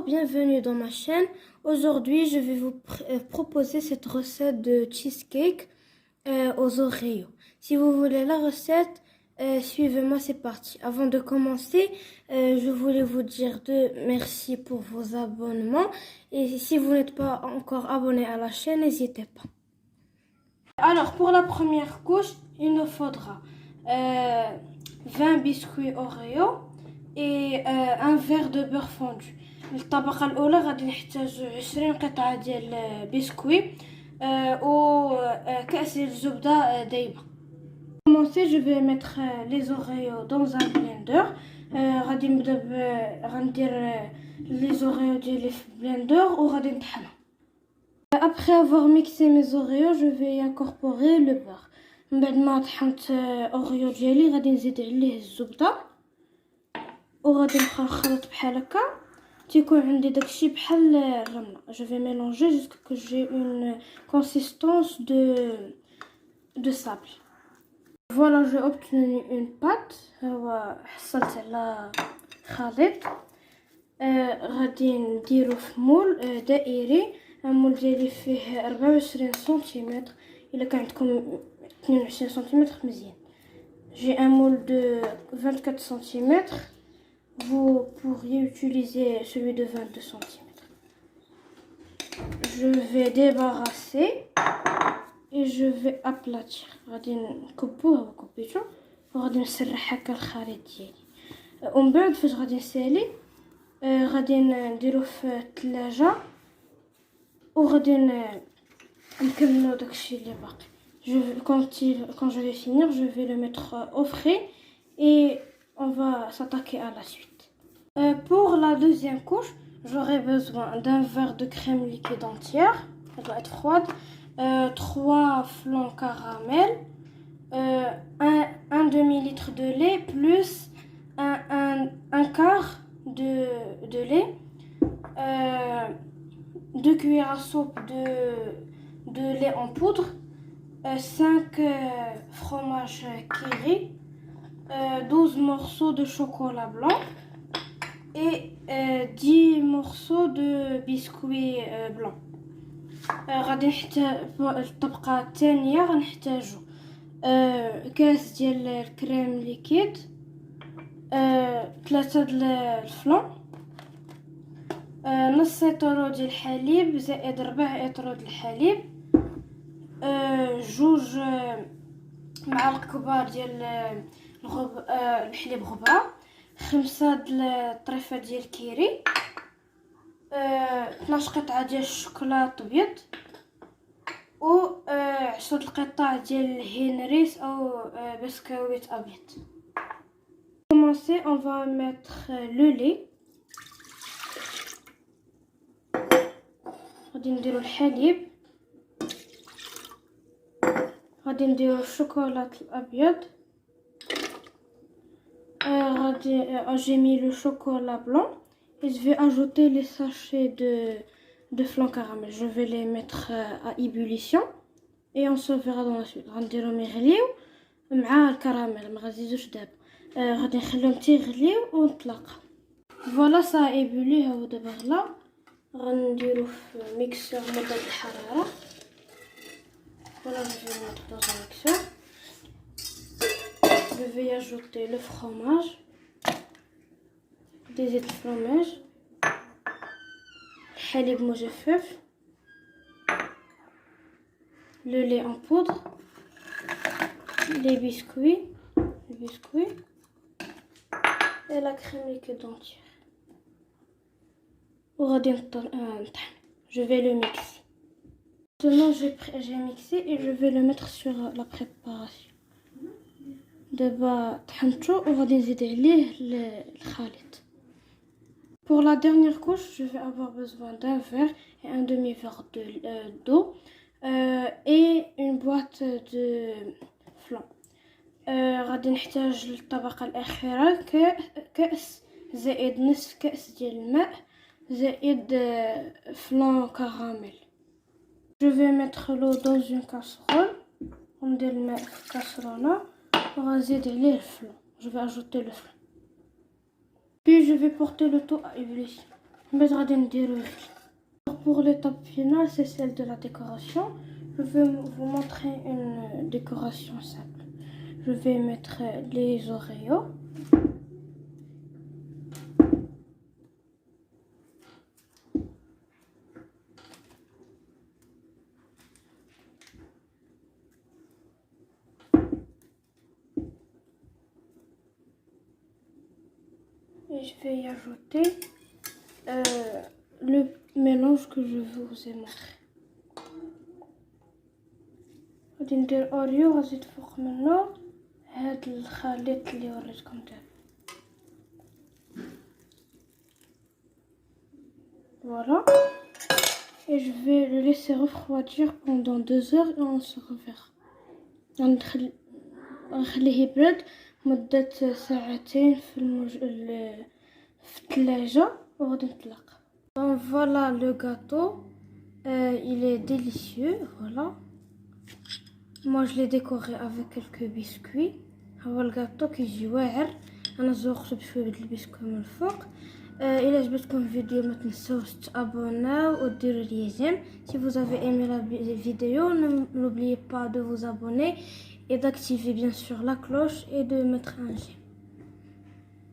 Bienvenue dans ma chaîne. Aujourd'hui, je vais vous proposer cette recette de cheesecake aux Oreos. Si vous voulez la recette, suivez-moi, c'est parti. Avant de commencer, je voulais vous dire merci pour vos abonnements. Et si vous n'êtes pas encore abonné à la chaîne, n'hésitez pas. Alors, pour la première couche, il nous faudra 20 biscuits Oreo et un verre de beurre fondu. الطبقة الأولى غادي نحتاج 20 قطعة ديال بسكوي وكأس ديال الزبدة دايبة. Pour commencer, je vais mettre les Oreos dans un blender. غادي نبدا غندير les Oreos ديالي في blender وغادي نطحنهم. Après avoir mixé mes Oreos, je vais incorporer le beurre. من بعد ما طحنت Oreo ديالي غادي نزيد عليه الزبدة وغادي نبقى نخلط بحال هكا تيكون عندي داكشي بحال الرمله. Je vais mélanger jusqu'à que j'ai une consistance de sable. Voilà, j'ai obtenu une pâte. حصلت على خليط. غادي نديرو في مول دائري. المول ديالي فيه 24 سنتيمتر. الا كان عندكم 22 سنتيمتر مزيان. J'ai un moule de 24 cm. Vous pourriez utiliser celui de 22 cm. Je vais débarrasser et je vais aplatir. غادي نكبوه وكبيتو وغادي نسرح هكا الخليط ديالي. ومن بعد فاش غادي نسالي غادي نديروه في الثلاجه وغادي نكملو داكشي اللي باقي. Quand je vais finir, je vais le mettre au frais et on va s'attaquer à la suite. Pour la deuxième couche, j'aurai besoin d'un verre de crème liquide entière. Elle doit être froide. 3 flancs caramel. Un demi-litre de lait plus un quart de lait. 2 cuillères à soupe de lait en poudre. 5 fromages Kiri, 12 morceaux de chocolat blanc et 10 morceaux de biscuits blanc. غادي نحتاج الطبقة الثانية غنحتاجو كاس ديال الكريم ليكيد 3 ديال الفلان نص ايطرو ديال الحليب زائد ربع ايطرو ديال الحليب 2 معالق كبار ديال الحليب غبره 5 ديال الطريفه ديال كيري 12 قطعه ديال الشوكولاط ابيض و 10 القطع ديال الهنريس او بسكويت ابيض. Commencer, on va mettre le lait. غادي نديرو الحليب غادي نديرو الشوكولات الابيض j'ai mis le chocolat blanc et je vais ajouter les sachets de flan caramel. Je vais les mettre à ébullition et on se verra dans la suite. غنديرهم يغليو مع الكراميل ما غنزيدوش دابا. غادي نخليهم تيغليو ونطلق. فوالا سا ébulli. هو دابا غلا غنديرو في ميكسور مضاد الحراره. Voilà, je vais le mettre dans un mixeur. Je vais y ajouter le fromage, des œufs de fromage, le halib mojafef, le lait en poudre, les biscuits et la crème liquide entière. Je vais le mixer. Maintenant j'ai mixé et je vais le mettre sur la préparation. دابا طحنتو وغادي نزيد عليه الخليط. Pour la dernière couche, je vais avoir besoin d'un verre et un demi-verre d'eau et une boîte de flan. غادي نحتاج للطبقة الأخيرة كأس زائد نصف كأس ديال الماء زائد flan caramel. Je vais mettre l'eau dans une casserole. On met le casserole. On va ajouter le flan. Je vais ajouter le flan. Puis je vais porter le tout à ébullition. Mais غادي نديرو. Pour l'étape finale, c'est celle de la décoration. Je vais vous montrer une décoration simple. Je vais mettre les Oreos. Et je vais y ajouter le mélange que je vous ai montré. غادي ندير اوريو غنزيد فوق منه هاد الخليط اللي وريتكم دابا. Voilà. Et je vais le laisser refroidir pendant 2 heures et on se reverra. غنخليه يبرد مدة ساعتين في الثلاجة وغادي نطلق. Donc voilà le gâteau. Il est délicieux, voilà. Moi je l'ai décoré avec quelques biscuits. هو الجاتو كيجي واعر. انا زوقته بشويه د البسكوت من الفوق. الا عجبتكم الفيديو ما تنسوش تابوناو وديروا لي جيم. Si vous avez aimé la vidéo, n'oubliez pas de vous abonner et d'activer bien sûr la cloche et de mettre un j'aime.